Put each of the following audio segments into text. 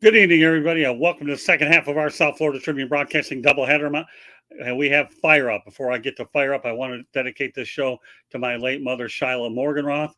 Good evening, everybody. Welcome to the second half of our South Florida Tribune Broadcasting doubleheader. And we have Fire Up. Before I get to Fire Up, I want to dedicate this show to my late mother, Shyla Morganroth,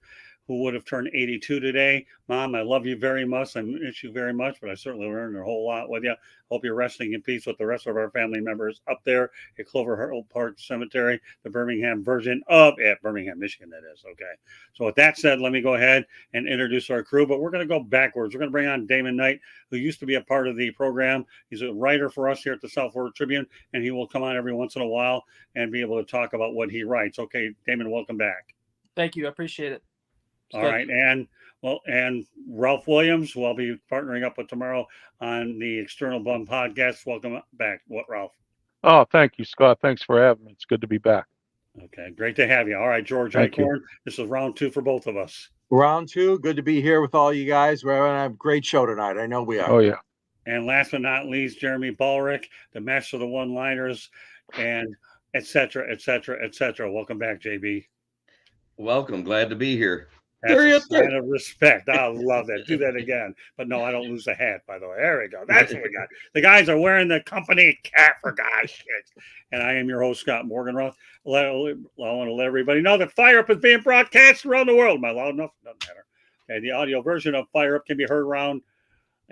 who would have turned 82 today. Mom, I love you very much. I miss you very much, but I certainly learned a whole lot with you. Hope you're resting in peace with the rest of our family members up there at Clover Hill Park Cemetery, the Birmingham version of it, Birmingham, Michigan, that is. Okay. So with that said, let me go ahead and introduce our crew, but we're going to go backwards. We're going to bring on Damon Knight, who used to be a part of the program. He's a writer for us here at the South Florida Tribune, and he will come on every once in a while and be able to talk about what he writes. Okay, Damon, welcome back. Thank you. I appreciate it. All right, and Ralph Williams, who I'll be partnering up with tomorrow on the External Bum podcast. Welcome back, Ralph. Oh, thank you, Scott. Thanks for having me. It's good to be back. Okay, great to have you. All right, George Eichhorn, this is round two for both of us. Round two. Good to be here with all you guys. We're going to have a great show tonight. I know we are. Oh, yeah. And last but not least, Jeremy Ballrick, the master of the one-liners, and et cetera, et cetera, et cetera. Welcome back, JB. Welcome. Glad to be here. That's a sign of respect. I love that. Do that again. But no, I don't lose the hat, by the way. There we go. That's what we got. The guys are wearing the company cap, for God's sakes. And I am your host, Scott Morganroth. I want to let everybody know that Fire Up is being broadcast around the world. Am I loud enough? Doesn't matter. Okay, the audio version of Fire Up can be heard on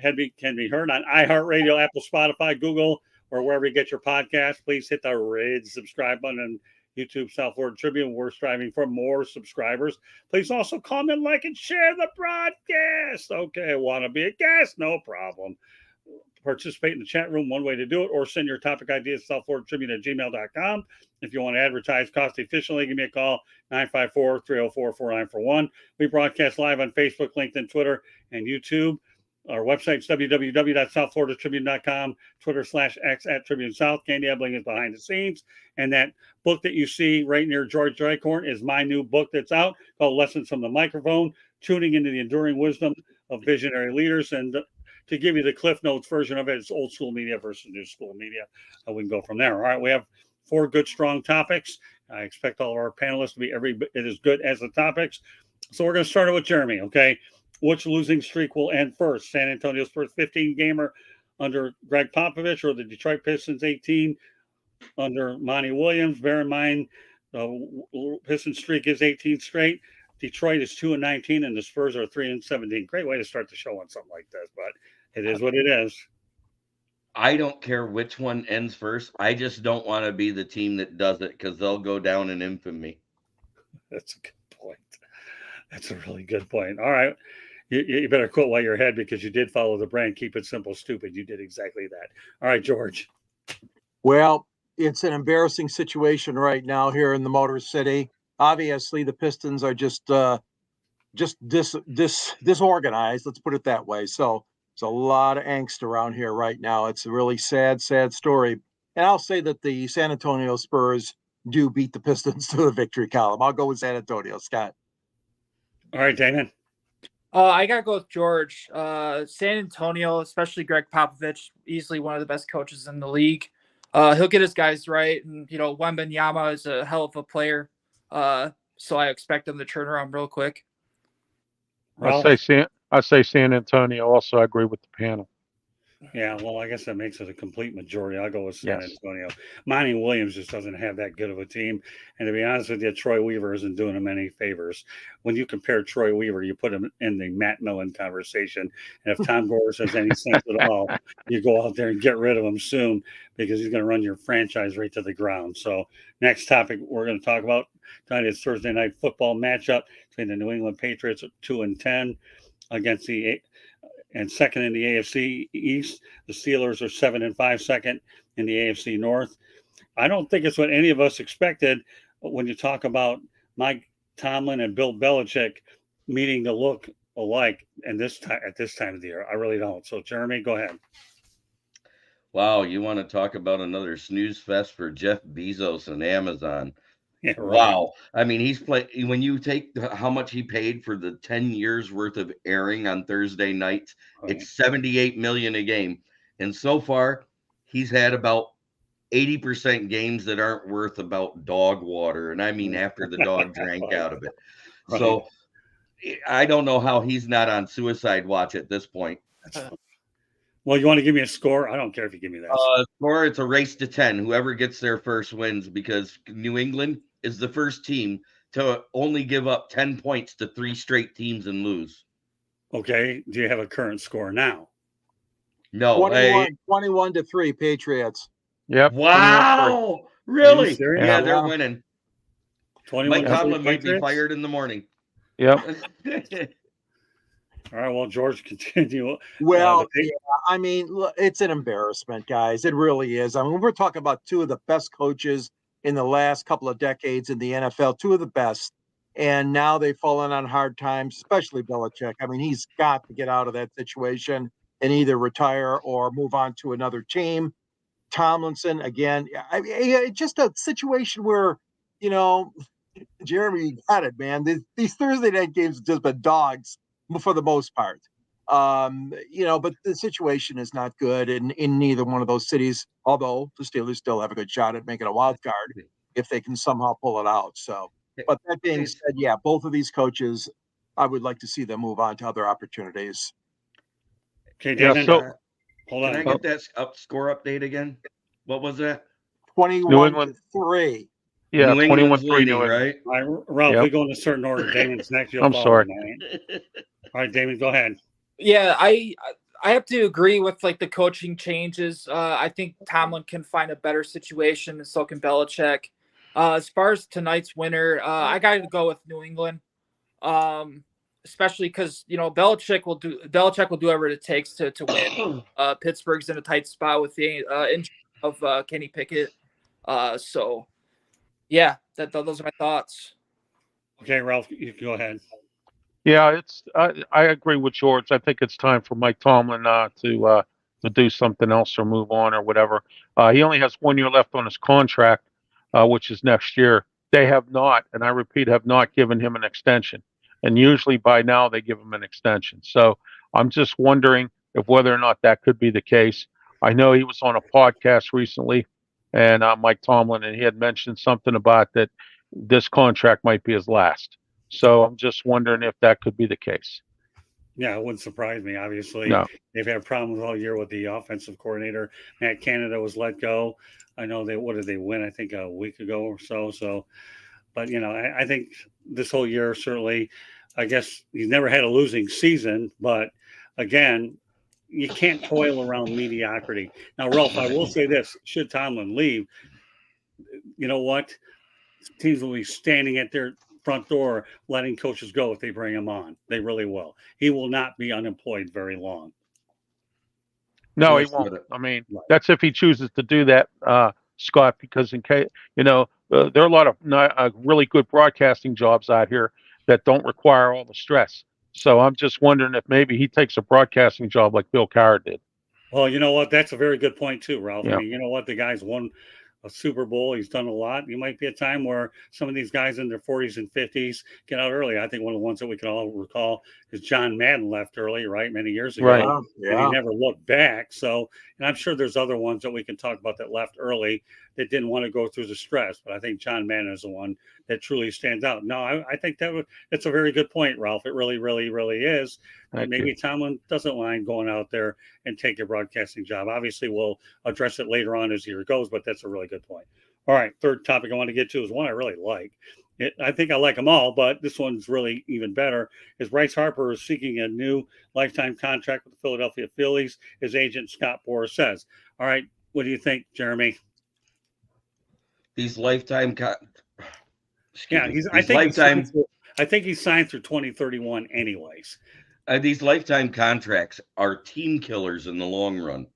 iHeartRadio, Apple, Spotify, Google, or wherever you get your podcast. Please hit the red subscribe button and YouTube South Florida Tribune. We're striving for more subscribers. Please also comment, like, and share the broadcast. Okay, want to be a guest? No problem. Participate in the chat room, one way to do it, or send your topic ideas to southfloridatribune@gmail.com. If you want to advertise cost efficiently, give me a call, 954-304-4941. We broadcast live on Facebook, LinkedIn, Twitter, and YouTube. Our website's www.southfloridatribune.com, Twitter/X @Tribune South. Candy Ebling is behind the scenes. And that book that you see right near George Eichhorn is my new book that's out called Lessons from the Microphone, Tuning into the Enduring Wisdom of Visionary Leaders. And to give you the Cliff Notes version of it, it's old school media versus new school media. We can go from there. All right, we have 4 good, strong topics. I expect all of our panelists to be every bit as good as the topics. So we're going to start it with Jeremy, okay? Which losing streak will end first? San Antonio's first 15-gamer under Greg Popovich, or the Detroit Pistons 18 under Monty Williams? Bear in mind, the Pistons streak is 18 straight. Detroit is 2-19, and the Spurs are 3-17. Great way to start the show on something like this, but it is what it is. I don't care which one ends first. I just don't want to be the team that does it because they'll go down in infamy. That's a good point. That's a really good point. All right. You better quit while you're ahead because you did follow the brand. Keep it simple, stupid. You did exactly that. All right, George. Well, it's an embarrassing situation right now here in the Motor City. Obviously, the Pistons are just disorganized. Let's put it that way. So there's a lot of angst around here right now. It's a really sad story. And I'll say that the San Antonio Spurs do beat the Pistons to the victory column. I'll go with San Antonio, Scott. All right, Damon. I got to go with George. San Antonio, especially Greg Popovich, easily one of the best coaches in the league. He'll get his guys right. And, Wembanyama is a hell of a player. So I expect him to turn around real quick. I say San Antonio. Also, I agree with the panel. Yeah, well, I guess that makes it a complete majority. I'll go with San Antonio. Monty Williams just doesn't have that good of a team. And to be honest with you, Troy Weaver isn't doing him any favors. When you compare Troy Weaver, you put him in the Matt Millen conversation. And if Tom Gores has any sense at all, you go out there and get rid of him soon because he's going to run your franchise right to the ground. So next topic we're going to talk about tonight is Thursday night football matchup between the New England Patriots at 2-10 against and second in the AFC East. The Steelers are 7-5 second in the AFC North. I don't think it's what any of us expected when you talk about Mike Tomlin and Bill Belichick meeting to look alike at this time of the year. I really don't. So, Jeremy, go ahead. Wow, you want to talk about another snooze fest for Jeff Bezos and Amazon? Yeah, right. Wow. I mean, when you take how much he paid for the 10 years worth of airing on Thursday nights, it's $78 million a game. And so far, he's had about 80% games that aren't worth about dog water. And I mean, after the dog drank out of it. Right. So I don't know how he's not on suicide watch at this point. Well, you want to give me a score? I don't care if you give me that. Score, it's a race to 10. Whoever gets there first wins, because New England is the first team to only give up 10 points to 3 straight teams and lose. Okay. Do you have a current score now? No. 21-3 Patriots. Yep. Wow. Are you Really? serious? Yeah, they're Yeah. winning. 21 Mike Tomlin might be fired in the morning. Yep. All right. Well, George, continue. Well, yeah, I mean, look, it's an embarrassment, guys. It really is. I mean, we're talking about two of the best coaches in the last couple of decades in the NFL, two of the best. And now they've fallen on hard times, especially Belichick. I mean, he's got to get out of that situation and either retire or move on to another team. Tomlinson, again, I mean, it's just a situation where, you know, Jeremy, you got it, man. These Thursday night games have just been dogs for the most part. You know, but the situation is not good in neither one of those cities, although the Steelers still have a good shot at making a wild card if they can somehow pull it out. So, but that being said, yeah, both of these coaches, I would like to see them move on to other opportunities. Okay, Yeah, Damon, so hold Can I on. get that score update again? What was that? 21-3. yeah, New England's 21-3 leading, New England. right? All right, Ralph, Yep. we go in a certain order. Damon's next. You'll I'm follow sorry. him, all right? All right, Damon, go ahead. Yeah, I have to agree with like the coaching changes. I think Tomlin can find a better situation, and so can Belichick. As far as tonight's winner, I got to go with New England, especially because Belichick will do whatever it takes to win. Pittsburgh's in a tight spot with the injury of Kenny Pickett. So yeah, those are my thoughts. Okay, Ralph, you can go ahead. Yeah, I agree with George. I think it's time for Mike Tomlin to do something else or move on or whatever. He only has 1 year left on his contract, which is next year. They have not, and I repeat, have not given him an extension. And usually by now they give him an extension. So I'm just wondering if whether or not that could be the case. I know he was on a podcast recently, and Mike Tomlin, and he had mentioned something about that this contract might be his last. So I'm just wondering if that could be the case. Yeah, it wouldn't surprise me. Obviously, No. they've had problems all year with the offensive coordinator. Matt Canada was let go. I know what did they win? I think a week ago or so. So, but I think this whole year certainly, I guess he's never had a losing season. But again, you can't toil around mediocrity. Now, Ralph, I will say this: should Tomlin leave, you know what? Teams will be standing at their front door letting coaches go if they bring him on. They really will. He will not be unemployed very long. No, he Yes, won't. I mean, right. that's if he chooses to do that, Scott, because in case, there are a lot of really good broadcasting jobs out here that don't require all the stress. So I'm just wondering if maybe he takes a broadcasting job like Bill Cowher did. Well, you know what? That's a very good point too, Ralph. Yeah. I mean, you know what? The guy's won a Super Bowl. He's done a lot. You might be a time where some of these guys in their 40s and 50s get out early. I think one of the ones that we can all recall is John Madden left early, right? Many years ago. Right. And Yeah. he never looked back. So, and I'm sure there's other ones that we can talk about that left early that didn't want to go through the stress. But I think John Madden is the one that truly stands out. No, I think that's a very good point, Ralph. It really, really, really is. Thank Maybe you. Tomlin doesn't mind going out there and take a broadcasting job. Obviously, we'll address it later on as the year goes, but that's a really good point. All right, third topic I want to get to is one I really like. I think I like them all, but this one's really even better. Is Bryce Harper is seeking a new lifetime contract with the Philadelphia Phillies, his agent Scott Boras says. All right, what do you think, Jeremy? These lifetime I think he's signed through 2031 anyways. These lifetime contracts are team killers in the long run.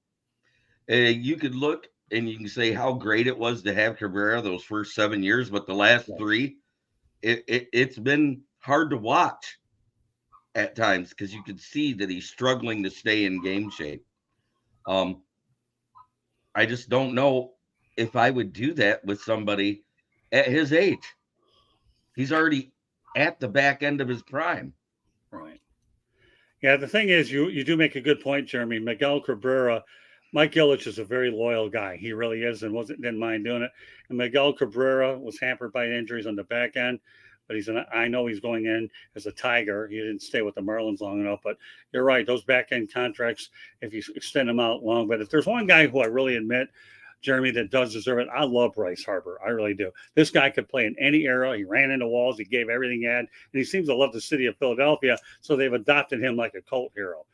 You could look and you can say how great it was to have Cabrera those first 7 years, but the last 3, it's been hard to watch at times because you could see that he's struggling to stay in game shape. I just don't know if I would do that with somebody at his age. He's already at the back end of his prime. Right. Yeah, the thing is, you do make a good point, Jeremy. Miguel Cabrera, Mike Ilitch is a very loyal guy. He really is, and didn't mind doing it. And Miguel Cabrera was hampered by injuries on the back end, but I know he's going in as a Tiger. He didn't stay with the Marlins long enough, but you're right. Those back end contracts, if you extend them out long, but if there's one guy who I really admit, Jeremy, that does deserve it, I love Bryce Harper. I really do. This guy could play in any era. He ran into walls. He gave everything he had, and he seems to love the city of Philadelphia. So they've adopted him like a cult hero.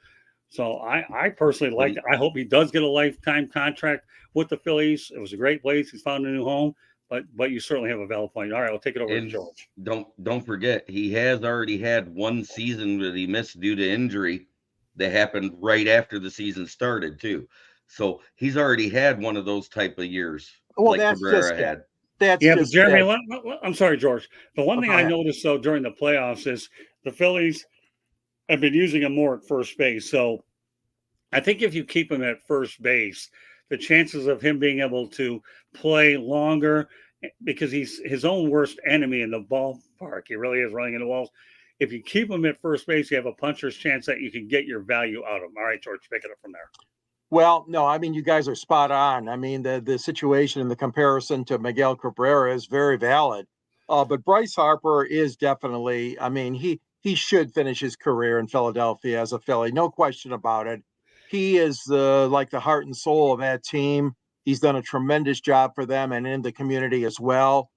So I personally like it. I hope he does get a lifetime contract with the Phillies. It was a great place. He's found a new home, but you certainly have a valid point. All right, I'll take it over to George. Don't forget, he has already had one season that he missed due to injury that happened right after the season started too. So he's already had one of those type of years. Well, like that's Cabrera just had. That's Yeah, but just Jeremy, I'm sorry, George. The one thing go I ahead. noticed though during the playoffs is the Phillies have been using him more at first base. So I think if you keep him at first base, the chances of him being able to play longer, because he's his own worst enemy in the ballpark. He really is running into walls. If you keep him at first base, you have a puncher's chance that you can get your value out of him. All right, George, pick it up from there. Well, no, I mean, you guys are spot on. I mean, the situation and the comparison to Miguel Cabrera is very valid. But Bryce Harper is definitely, I mean, he should finish his career in Philadelphia as a Philly, no question about it. He is like the heart and soul of that team. He's done a tremendous job for them and in the community as well.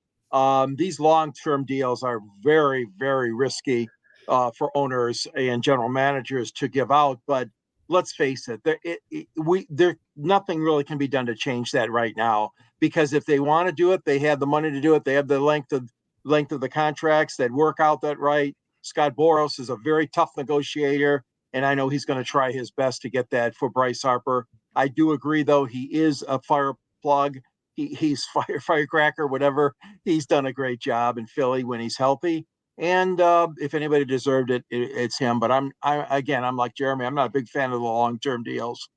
These long-term deals are very, very risky for owners and general managers to give out, but let's face it, there nothing really can be done to change that right now, because if they want to do it, they have the money to do it. They have the length of the contracts that work out that right. Scott Boras is a very tough negotiator, and I know he's going to try his best to get that for Bryce Harper. I do agree, though, he is a fire plug. He's firecracker, whatever. He's done a great job in Philly when he's healthy. And if anybody deserved it, it's him. But I'm like Jeremy. I'm not a big fan of the long-term deals.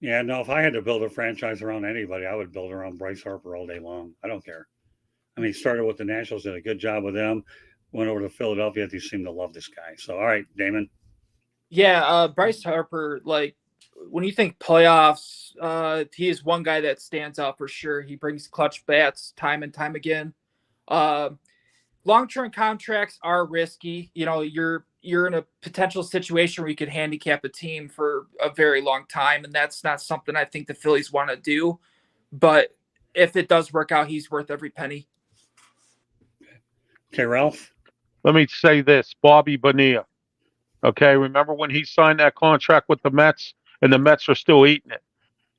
Yeah, no, if I had to build a franchise around anybody, I would build around Bryce Harper all day long. I don't care. I mean, he started with the Nationals, did a good job with them, went over to Philadelphia. They seem to love this guy. So, all right, Damon. Yeah, Bryce Harper, like when you think playoffs, he is one guy that stands out for sure. He brings clutch bats time and time again. Long-term contracts are risky. You know, you're in a potential situation where you could handicap a team for a very long time, and that's not something I think the Phillies want to do. But if it does work out, he's worth every penny. Okay, Ralph. Let me say this, Bobby Bonilla. Okay, remember when he signed that contract with the Mets, and the Mets are still eating it.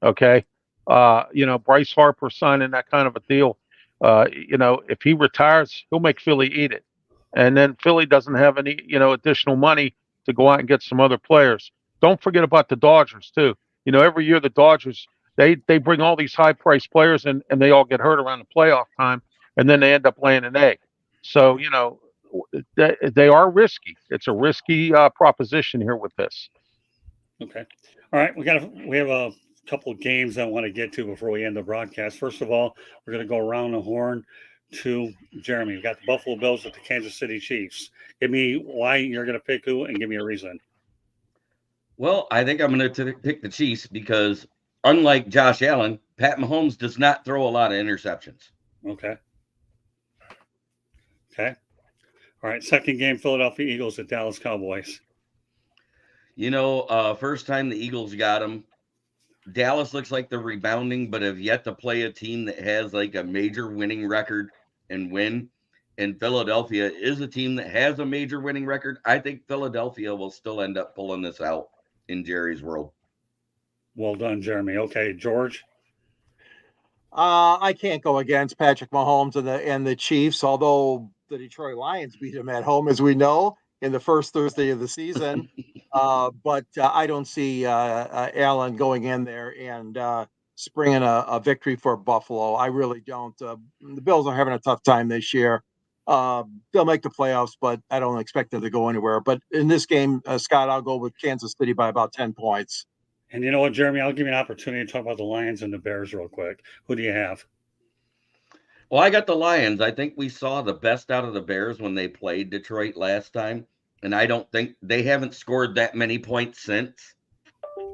Okay, Bryce Harper signing that kind of a deal. If he retires, he'll make Philly eat it. And then Philly doesn't have any, additional money to go out and get some other players. Don't forget about the Dodgers too. Every year the Dodgers, they bring all these high priced players and they all get hurt around the playoff time, and then they end up laying an egg. So, they are risky. It's a risky proposition here with this. Okay. All right. We have a couple of games I want to get to before we end the broadcast. First of all, we're going to go around the horn to Jeremy. We've got the Buffalo Bills with the Kansas City Chiefs. Give me why you're going to pick who and give me a reason. Well, I think I'm going to pick the Chiefs because unlike Josh Allen, Pat Mahomes does not throw a lot of interceptions. Okay. All right. Second game, Philadelphia Eagles at Dallas Cowboys. First time the Eagles got him, Dallas looks like they're rebounding, but have yet to play a team that has like a major winning record and win. And Philadelphia is a team that has a major winning record. I think Philadelphia will still end up pulling this out in Jerry's world. Well done, Jeremy. Okay, George. I can't go against Patrick Mahomes and the Chiefs, although the Detroit Lions beat them at home, as we know, in the first Thursday of the season. But I don't see Allen going in there and springing a victory for Buffalo. I really don't. The Bills are having a tough time this year. They'll make the playoffs, but I don't expect them to go anywhere. But in this game, Scott, I'll go with Kansas City by about 10 points. And you know what, Jeremy? I'll give you an opportunity to talk about the Lions and the Bears real quick. Who do you have? Well, I got the Lions. I think we saw the best out of the Bears when they played Detroit last time. And I don't think they haven't scored that many points since.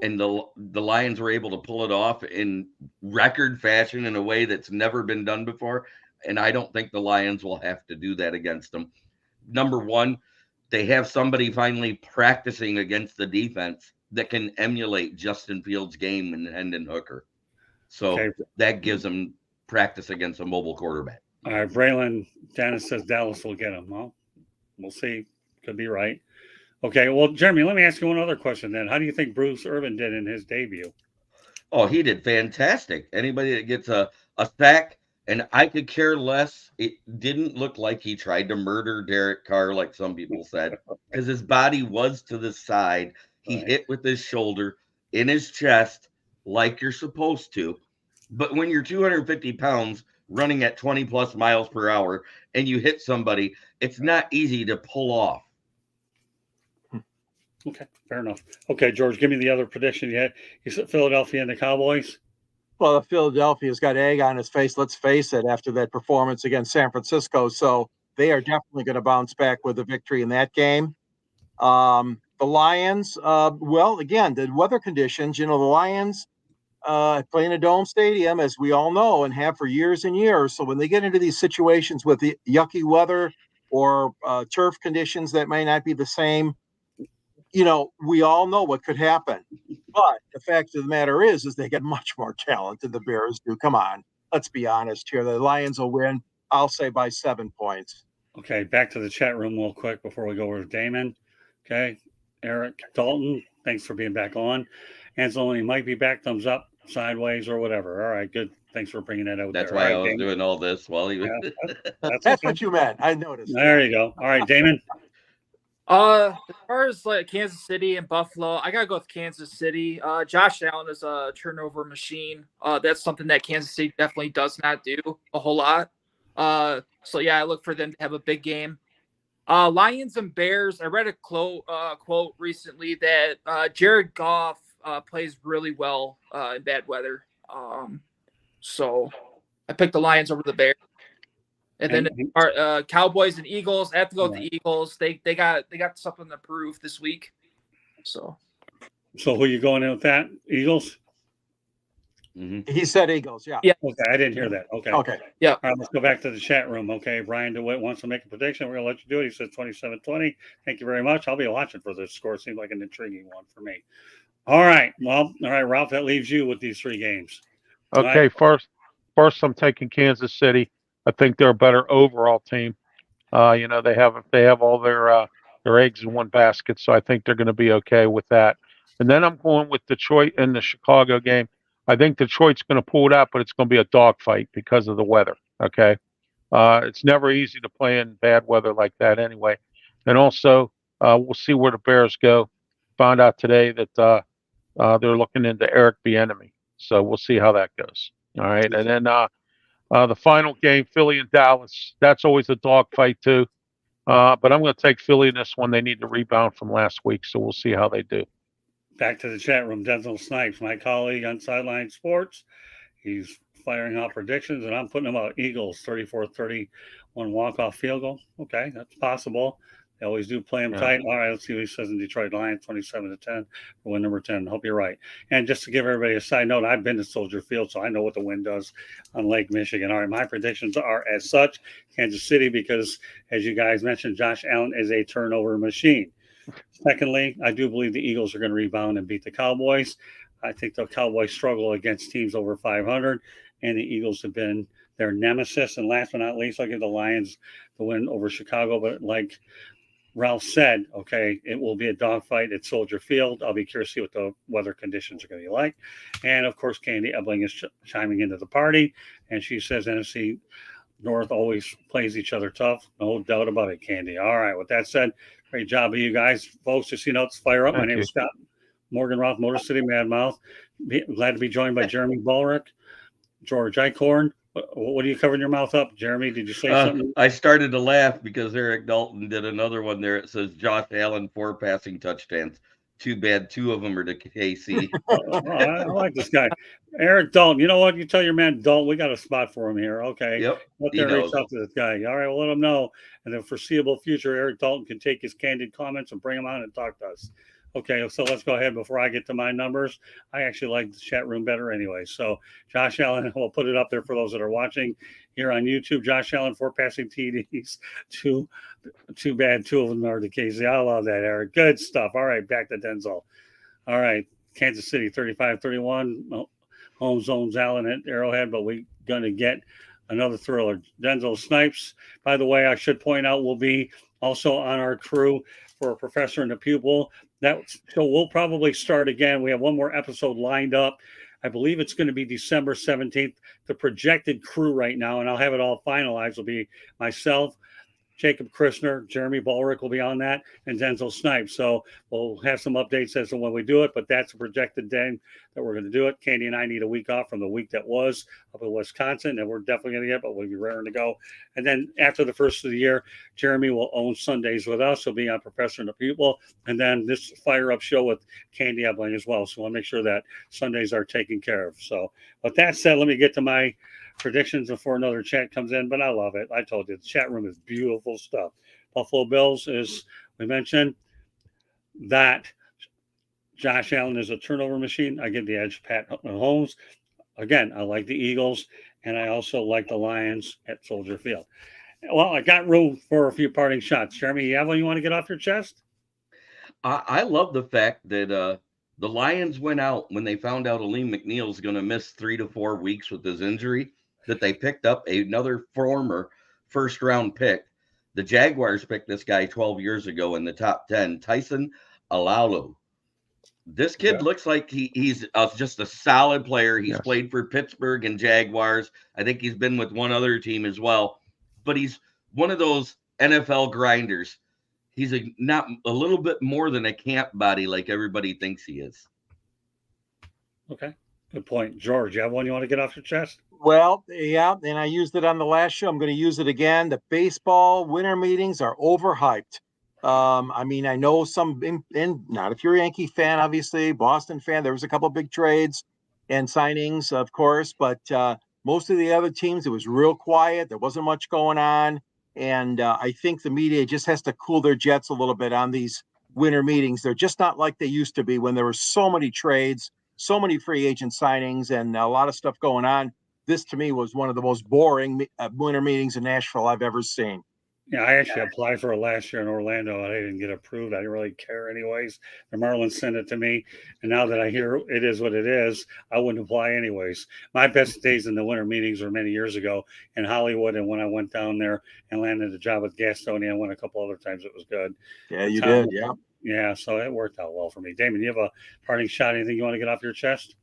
And the Lions were able to pull it off in record fashion in a way that's never been done before. And I don't think the Lions will have to do that against them. number one, they have somebody finally practicing against the defense that can emulate Justin Fields' game and Hendon Hooker. So Okay. that gives them practice against a mobile quarterback. All right, Braylon Dennis says Dallas will get him. Well, we'll see. Could be right. Okay, well, Jeremy, let me ask you one other question then. How do you think Bruce Irvin did in his debut? Oh, he did fantastic. Anybody that gets a sack, and I could care less. It didn't look like he tried to murder Derek Carr like some people said, because his body was to the side. He Right. hit with his shoulder in his chest like you're supposed to. But when you're 250 pounds running at 20 plus miles per hour and you hit somebody, it's not easy to pull off. Okay, fair enough. Okay, George, give me the other prediction you had. You said Philadelphia and the Cowboys. Well, Philadelphia's got egg on his face. Let's face it, after that performance against San Francisco. So they are definitely going to bounce back with a victory in that game. The Lions, well, again, the weather conditions, the Lions play in a dome stadium, as we all know, and have for years and years. So when they get into these situations with the yucky weather or turf conditions that may not be the same, we all know what could happen. But the fact of the matter is they get much more talent than the Bears do. Come on, let's be honest here. The Lions will win, I'll say, by 7 points. Okay, back to the chat room real quick before we go over to Damon. Okay, Eric Dalton, thanks for being back on. Anzalone might be back, thumbs up, sideways, or whatever. All right, good. Thanks for bringing that out. That's there. why All I right, was doing all this while he was. Yeah, That's okay. what you meant. I noticed. There you go. All right, Damon. As far as like Kansas City and Buffalo, I gotta go with Kansas City. Josh Allen is a turnover machine. That's something that Kansas City definitely does not do a whole lot. So yeah, I look for them to have a big game. Lions and Bears. I read a quote recently that Jared Goff plays really well in bad weather. So I picked the Lions over the Bears. And then our Cowboys and Eagles, I have to go with the Eagles. They got something to prove this week. So who are you going in with that? Eagles? Mm-hmm. He said Eagles, yeah. Okay, I didn't hear that. Okay. Yeah. All right, let's go back to the chat room. Okay, Brian DeWitt wants to make a prediction. We're going to let you do it. He says 27-20. Thank you very much. I'll be watching for this score. Seems like an intriguing one for me. All right. Well, all right, Ralph, that leaves you with these 3 games. Okay, first I'm taking Kansas City. I think they're a better overall team. They have all their eggs in one basket, so I think they're going to be okay with that. And then I'm going with Detroit in the Chicago game. I think Detroit's going to pull it out, but it's going to be a dogfight because of the weather. Okay, it's never easy to play in bad weather like that anyway. And also, we'll see where the Bears go. Found out today that they're looking into Eric Bieniemy, so we'll see how that goes. All right, and then the final game, Philly and Dallas. That's always a dogfight too. But I'm going to take Philly in this one. They need to rebound from last week, so we'll see how they do. Back to the chat room. Denzel Snipes, my colleague on Sideline Sports. He's firing out predictions, and I'm putting him out. Eagles, 34-31 walk-off field goal. Okay, that's possible. They always do play them tight. All right, let's see what he says in Detroit. Lions 27-10 for win number 10. Hope you're right. And just to give everybody a side note, I've been to Soldier Field, so I know what the wind does on Lake Michigan. All right, my predictions are as such. Kansas City, because as you guys mentioned, Josh Allen is a turnover machine. Secondly, I do believe the Eagles are going to rebound and beat the Cowboys. I think the Cowboys struggle against teams over 500, and the Eagles have been their nemesis. And last but not least, I'll give the Lions the win over Chicago. But like Ralph said, okay, it will be a dogfight at Soldier Field. I'll be curious to see what the weather conditions are going to be like. And, of course, Candy Ebling is chiming into the party, and she says NFC North always plays each other tough. No doubt about it, Candy. All right, with that said, great job of you guys. Folks, just, let's fire up. My name is Scott Morgan Roth, Motor City Madmouth. Glad to be joined by Jeremy Bulrick, George Eichhorn. What are you covering your mouth up, Jeremy? Did you say something? I started to laugh because Eric Dalton did another one there. It says Josh Allen 4 passing touchdowns. Too bad 2 of them are to KC. I like this guy. Eric Dalton. You know what? You tell your man Dalton, we got a spot for him here. Okay. Yep. Let them reach out to this guy. All right, well, let him know. In the foreseeable future, Eric Dalton can take his candid comments and bring them on and talk to us. Okay, so let's go ahead before I get to my numbers. I actually like the chat room better anyway. So Josh Allen, we'll put it up there for those that are watching. here on YouTube. Josh Allen, 4 passing TDs, too bad 2 of them are to Casey. I love that, Eric. Good stuff. All right, back to Denzel. All right, Kansas City 35-31. Holmes owns Allen at Arrowhead, but we're going to get another thriller. Denzel Snipes, by the way, I should point out, will be also on our crew for a Professor and a Pupil. So we'll probably start again. We have one more episode lined up. I believe it's going to be December 17th. The projected crew right now, and I'll have it all finalized, will be myself, Jacob Christner, Jeremy Ballrick will be on that, and Denzel Snipes. So we'll have some updates as to when we do it, but that's a projected day that we're going to do it. Candy and I need a week off from the week that was up in Wisconsin, and we're definitely going to get, but we'll be raring to go. And then after the first of the year, Jeremy will own Sundays with us. He'll be on Professor and the Pupil, and then this Fire Up show with Candy Ebling as well. So we'll make sure that Sundays are taken care of. So with that said, let me get to my predictions before another chat comes in, but I love it. I told you, the chat room is beautiful stuff. Buffalo Bills, as we mentioned, that Josh Allen is a turnover machine. I give the edge Pat Mahomes. Again, I like the Eagles, and I also like the Lions at Soldier Field. Well, I got room for a few parting shots. Jeremy, you have one you want to get off your chest? I love the fact that the Lions went out when they found out Aleem McNeil's going to miss 3 to 4 weeks with his injury, that they picked up another former first-round pick. The Jaguars picked this guy 12 years ago in the top 10, Tyson Alalu. This kid looks like he's just a solid player. He's played for Pittsburgh and Jaguars. I think he's been with one other team as well. But he's one of those NFL grinders. He's not a little bit more than a camp body like everybody thinks he is. Okay, good point. George, you have one you want to get off your chest? Well, yeah, and I used it on the last show. I'm going to use it again. The baseball winter meetings are overhyped. I mean, I know some, not if you're a Yankee fan, obviously, Boston fan, there was a couple of big trades and signings, of course, but most of the other teams, it was real quiet. There wasn't much going on. And I think the media just has to cool their jets a little bit on these winter meetings. They're just not like they used to be when there were so many trades, so many free agent signings, and a lot of stuff going on. This, to me, was one of the most boring winter meetings in Nashville I've ever seen. Yeah, I actually applied for it last year in Orlando, and I didn't get approved. I didn't really care anyways. The Marlins sent it to me, and now that I hear it is what it is, I wouldn't apply anyways. My best days in the winter meetings were many years ago in Hollywood, and when I went down there and landed a job with Gastonia, I went a couple other times. It was good. Yeah, you did, yeah. Yeah, so it worked out well for me. Damon, you have a parting shot? Anything you want to get off your chest?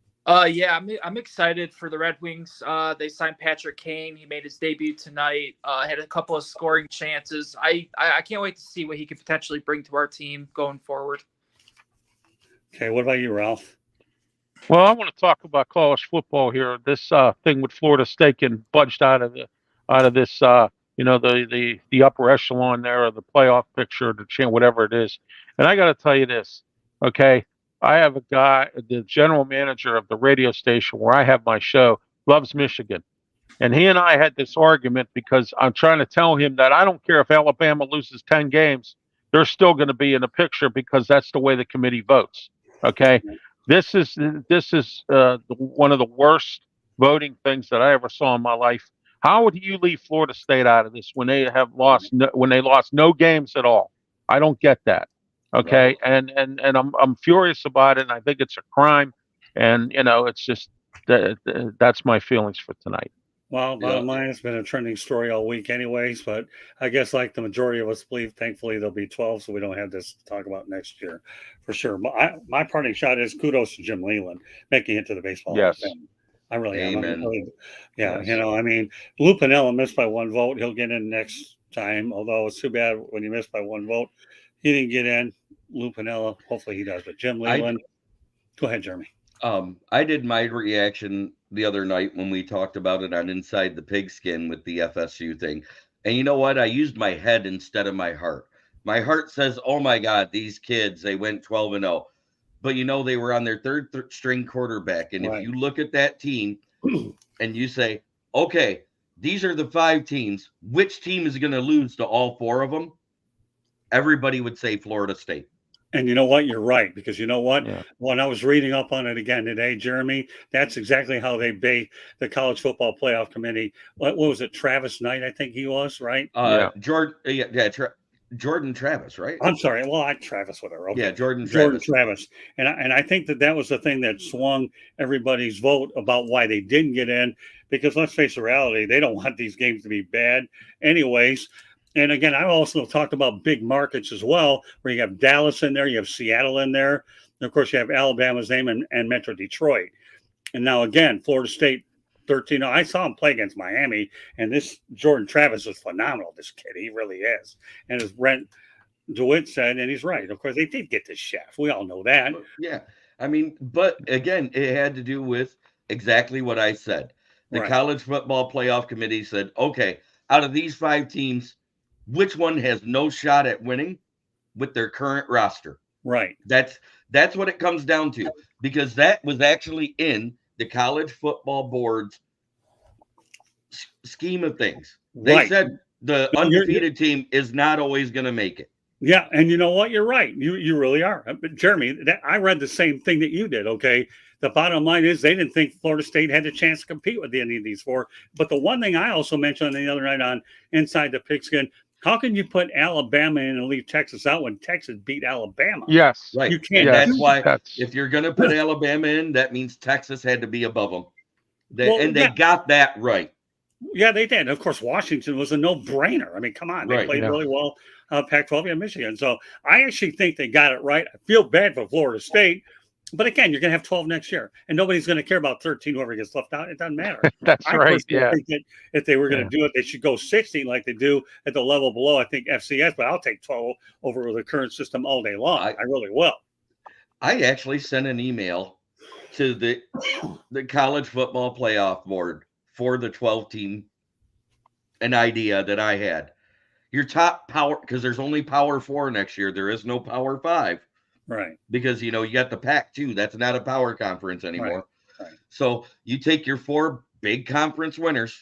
Yeah, I'm excited for the Red Wings. They signed Patrick Kane. He made his debut tonight. Had a couple of scoring chances. I can't wait to see what he could potentially bring to our team going forward. Okay, what about you, Ralph? Well, I want to talk about college football here. This thing with Florida State getting budged out of this, the upper echelon there, or the playoff picture, whatever it is. And I got to tell you this, okay? I have a guy, the general manager of the radio station where I have my show, loves Michigan. And he and I had this argument because I'm trying to tell him that I don't care if Alabama loses 10 games, they're still going to be in the picture because that's the way the committee votes. Okay. This is one of the worst voting things that I ever saw in my life. How would you leave Florida State out of this when they lost no games at all? I don't get that. Okay, and I'm furious about it, and I think it's a crime, and it's just that's my feelings for tonight. Well, bottom line, it's been a trending story all week anyways, but I guess like the majority of us believe, thankfully there'll be 12, so we don't have this to talk about next year for sure. But my parting shot is kudos to Jim Leland making it to the baseball. Yes. I really am. Yes. I mean, Lou Piniella missed by 1 vote. He'll get in next time, although it's too bad when you missed by 1 vote. He didn't get in. Lou Piniella, hopefully he does. But Jim Leland, go ahead, Jeremy. I did my reaction the other night when we talked about it on Inside the Pigskin with the FSU thing. And you know what? I used my head instead of my heart. My heart says, oh my God, these kids, they went 12-0. But they were on their third string quarterback. And if you look at that team and you say, okay, these are the 5 teams, which team is going to lose to all 4 of them? Everybody would say Florida State. And you know what? You're right, because you know what? Yeah. When I was reading up on it again today, Jeremy, that's exactly how they bait the college football playoff committee. What was it? Travis Knight, I think he was, right? Yeah. Jordan Travis, right? I'm sorry. Well, Travis, whatever. Okay. Yeah, Jordan Jordan Travis. Travis. And I think that was the thing that swung everybody's vote about why they didn't get in, because let's face the reality, they don't want these games to be bad anyways. And again, I also talked about big markets as well, where you have Dallas in there, you have Seattle in there, and of course you have Alabama's name and Metro Detroit. And now again, Florida State 13. I saw him play against Miami, and this Jordan Travis is phenomenal. This kid, he really is. And as Brent DeWitt said, and he's right. Of course, they did get this chef. We all know that. Yeah. I mean, but again, it had to do with exactly what I said. The college football playoff committee said, okay, out of these 5 teams, which one has no shot at winning with their current roster? Right. That's what it comes down to, because that was actually in the college football board's scheme of things. They said the undefeated team is not always going to make it. Yeah, and you know what? You're right. You really are. But Jeremy, I read the same thing that you did, okay? The bottom line is they didn't think Florida State had a chance to compete with any of these 4. But the one thing I also mentioned the other night on Inside the Pigskin, how can you put Alabama in and leave Texas out when Texas beat Alabama? Yes. Right. You can't. That's why if you're going to put Alabama in, that means Texas had to be above them. They got that right. Yeah, they did. Of course, Washington was a no-brainer. I mean, come on. They played really well, Pac-12 and Michigan. So I actually think they got it right. I feel bad for Florida State. But again, you're going to have 12 next year, and nobody's going to care about 13, whoever gets left out. It doesn't matter. That's right. Yeah. I think that if they were going to do it, they should go 16 like they do at the level below, I think, FCS. But I'll take 12 over the current system all day long. I really will. I actually sent an email to the college football playoff board for the 12 team, an idea that I had. Your top power, because there's only Power 4 next year. There is no Power 5. Right. Because, you got the Pac-2. That's not a power conference anymore. Right. So you take your 4 big conference winners.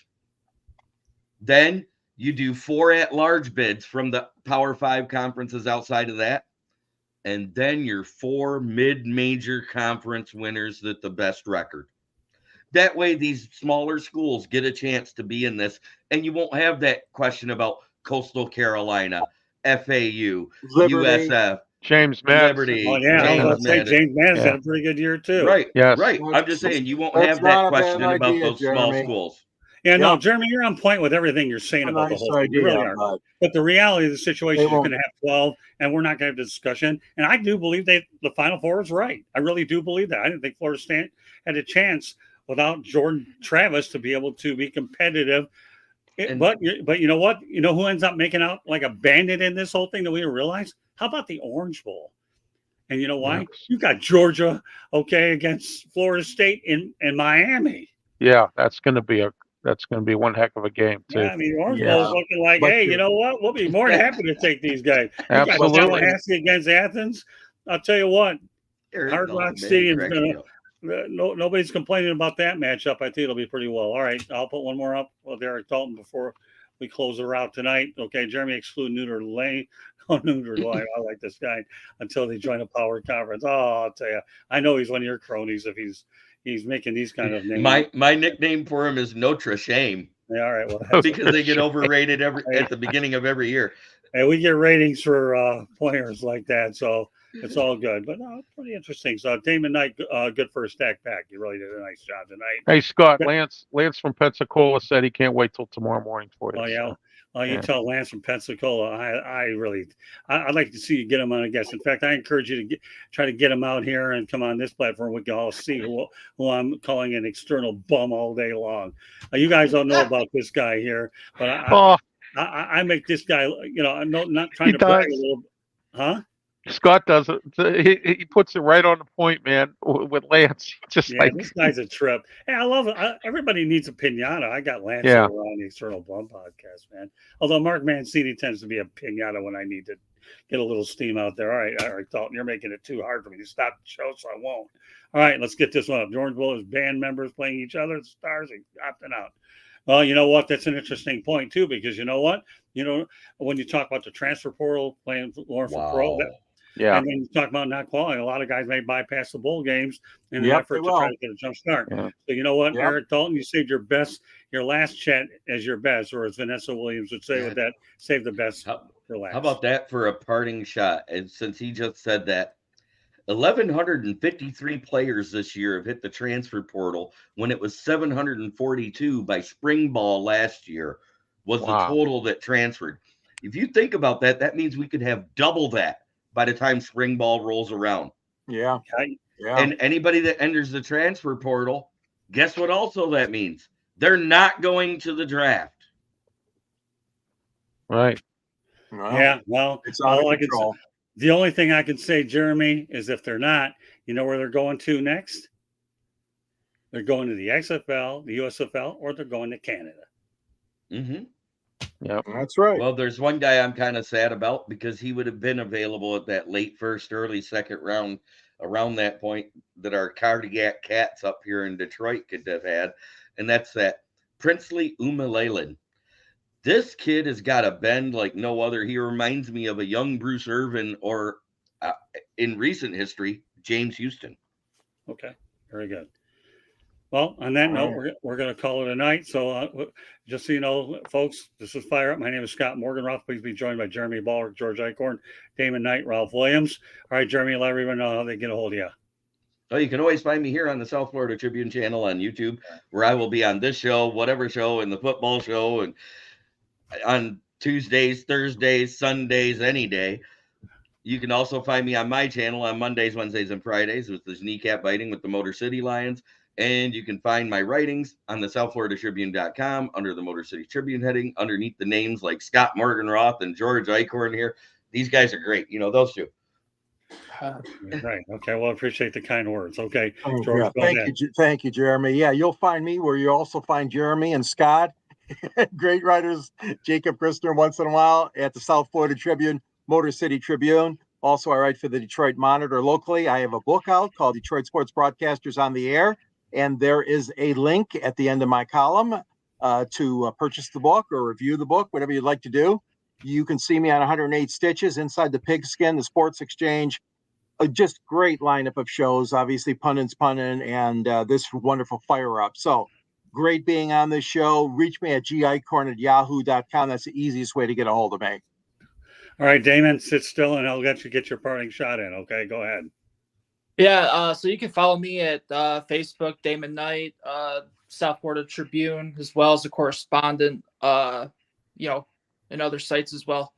Then you do 4 at-large bids from the Power 5 conferences outside of that. And then your 4 mid-major conference winners with the best record. That way, these smaller schools get a chance to be in this. And you won't have that question about Coastal Carolina, FAU, Liberty. USF. James Madison. Liberty. Oh, yeah. I was going to say James Madison had a pretty good year, too. Right. Yes. Right. I'm just saying you won't That's have that not a question bad about idea, those small Jeremy. schools. Yeah, no, Yep. Jeremy, you're on point with everything you're saying about the whole thing. You really are. But the reality of the situation is you're going to have 12, and we're not going to have the discussion. And I do believe the Final Four is right. I really do believe that. I didn't think Florida State had a chance without Jordan Travis to be able to be competitive. But you know what? You know who ends up making out like a bandit in this whole thing that we didn't realize? How about the Orange Bowl? And you know why? Yes. You got Georgia, against Florida State in Miami. Yeah, that's going to be one heck of a game too. Yeah, I mean, Orange Bowl is looking like, hey, you know what? We'll be more than happy to take these guys. Absolutely. Tallahassee against Athens. I'll tell you what, Hard Rock Stadium's gonna. Nobody's complaining about that matchup. I think it'll be pretty well. All right, I'll put one more up with Eric Dalton before we close her out tonight. Okay, Jeremy, exclude Neuter Lane. Oh, Neuter Lane. I like this guy until they join a power conference. Oh, I'll tell you, I know he's one of your cronies if he's making these kind of names. My nickname for him is Notre Shame. Yeah, all right. Well, because they get overrated at the beginning of every year. And we get ratings for players like that, so it's all good. But no, it's pretty interesting. So Damon Knight, good for a stack pack. You really did a nice job tonight. Hey Scott, Lance from Pensacola said he can't wait till tomorrow morning for you. Oh yeah. So. You tell Lance from Pensacola. I'd like to see you get him on a guest. In fact, I encourage you to try to get him out here and come on this platform. We can all see who I'm calling an external bum all day long. You guys don't know about this guy here, but I make this guy. I'm not trying to brag a little. Huh? Scott does it. He puts it right on the point, man. With Lance, just this guy's a trip. Hey, I love it. Everybody needs a pinata. I got Lance over on the External Bum podcast, man. Although Mark Mancini tends to be a pinata when I need to get a little steam out there. All right, Dalton, you're making it too hard for me to stop the show, so I won't. All right, let's get this one up. George Bull is band members playing each other, stars and opting out. Well, you know what? That's an interesting point too, because you know what? When you talk about the transfer portal playing Lauren for pro. Yeah. And then you talk about not qualifying. A lot of guys may bypass the bowl games in an Yep, effort they to try will. to get a jump start. Yeah. So you know what, Yep. Eric Dalton, you saved your last chat as your best, or as Vanessa Williams would say with that, save the best for last. How about that for a parting shot? And since he just said that, 1,153 players this year have hit the transfer portal when it was 742 by spring ball last year was the total that transferred. If you think about that, that means we could have double that by the time spring ball rolls around. Yeah. Yeah. And anybody that enters the transfer portal, guess what also that means? They're not going to the draft. Right. Well, Yeah, well, it's out of control. The only thing I can say, Jeremy, is if they're not, you know where they're going to next? They're going to the XFL, the USFL, or they're going to Canada. Mm-hmm. Yep. That's right. Well, there's one guy I'm kind of sad about because he would have been available at that late first, early second round, around that point that our cardiac cats up here in Detroit could have had, and that's that Princely Umalalen. This kid has got a bend like no other. He reminds me of a young Bruce Irvin or, in recent history, James Houston. Okay, very good. Well, on that note, we're going to call it a night. So just so you know, folks, this is Fire Up. My name is Scott Morganroth. Please be joined by Jeremy Ballard, George Eichhorn, Damon Knight, Ralph Williams. All right, Jeremy, let everyone know how they get a hold of you. Oh, you can always find me here on the South Florida Tribune channel on YouTube, where I will be on this show, whatever show, and the football show, and on Tuesdays, Thursdays, Sundays, any day. You can also find me on my channel on Mondays, Wednesdays, and Fridays with this kneecap biting with the Motor City Lions. And you can find my writings on the SouthFloridaTribune.com under the Motor City Tribune heading, underneath the names like Scott Morganroth and George Eichhorn here. These guys are great. You know, those two. Right. Okay. Well, I appreciate the kind words. Okay. George, yeah. Thank you, Jeremy. Yeah, you'll find me where you also find Jeremy and Scott. Great writers, Jacob Christner once in a while at the South Florida Tribune, Motor City Tribune. Also, I write for the Detroit Monitor locally. I have a book out called Detroit Sports Broadcasters on the Air, and there is a link at the end of my column to purchase the book or review the book, whatever you'd like to do. You can see me on 108 Stitches, Inside the Pigskin, the Sports Exchange. Just great lineup of shows, obviously Pundits Punnin' and this wonderful Fire Up. So great being on this show. Reach me at geichhorn@yahoo.com. That's the easiest way to get a hold of me. All right, Damon, sit still and I'll let you get your parting shot in. Okay, go ahead. Yeah, so you can follow me at Facebook, Damon Knight, South Florida Tribune, as well as a correspondent, and other sites as well.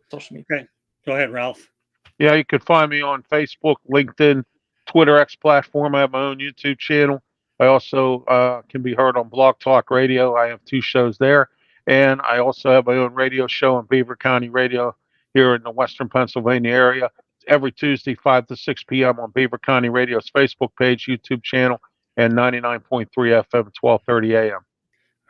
Social media. Okay, go ahead, Ralph. Yeah, you can find me on Facebook, LinkedIn, Twitter, X platform. I have my own YouTube channel. I also can be heard on Blog Talk Radio. I have 2 shows there. And I also have my own radio show on Beaver County Radio here in the Western Pennsylvania area. Every Tuesday, 5 to 6 p.m. on Beaver County Radio's Facebook page, YouTube channel, and 99.3 FM, 12:30 a.m.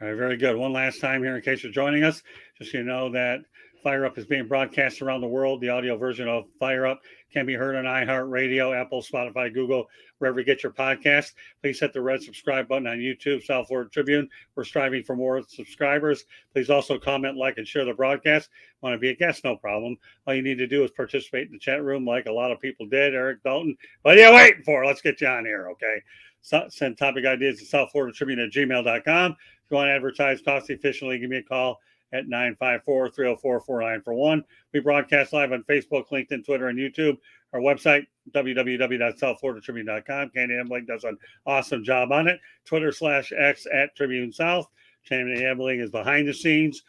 All right, very good. One last time here in case you're joining us, just so you know that Fire Up is being broadcast around the world. The audio version of Fire Up can be heard on iHeartRadio, Apple, Spotify, Google, wherever you get your podcast. Please hit the red subscribe button on YouTube, South Florida Tribune. We're striving for more subscribers. Please also comment, like, and share the broadcast. Want to be a guest? No problem. All you need to do is participate in the chat room like a lot of people did, Eric Dalton. What are you waiting for? Let's get you on here, okay? Send topic ideas to SouthFloridaTribune@gmail.com. If you want to advertise cost efficiently, give me a call at 954-304-4941. We broadcast live on Facebook, LinkedIn, Twitter, and YouTube. Our website, www.southfloridatribune.com. Candy Ambling does an awesome job on it. Twitter/X @Tribune South. Candy Ambling is behind the scenes.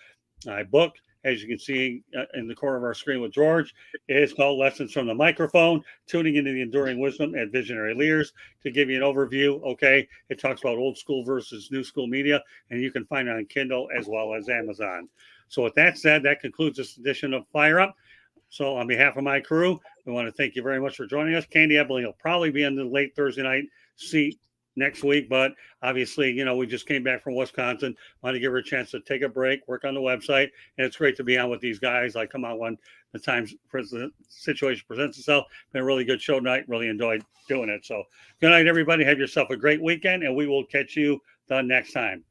I book, as you can see in the corner of our screen with George. It is called Lessons from the Microphone, tuning into the enduring wisdom and visionary leaders. To give you an overview, okay, it talks about old school versus new school media, and you can find it on Kindle as well as Amazon. So with that said, that concludes this edition of Fire Up. So on behalf of my crew, we want to thank you very much for joining us. Candy Ebling will probably be in the late Thursday night seat next week, but obviously, we just came back from Wisconsin. Want to give her a chance to take a break, work on the website, and it's great to be on with these guys. I come out when the situation presents itself. Been a really good show tonight. Really enjoyed doing it. So good night, everybody. Have yourself a great weekend, and we will catch you the next time.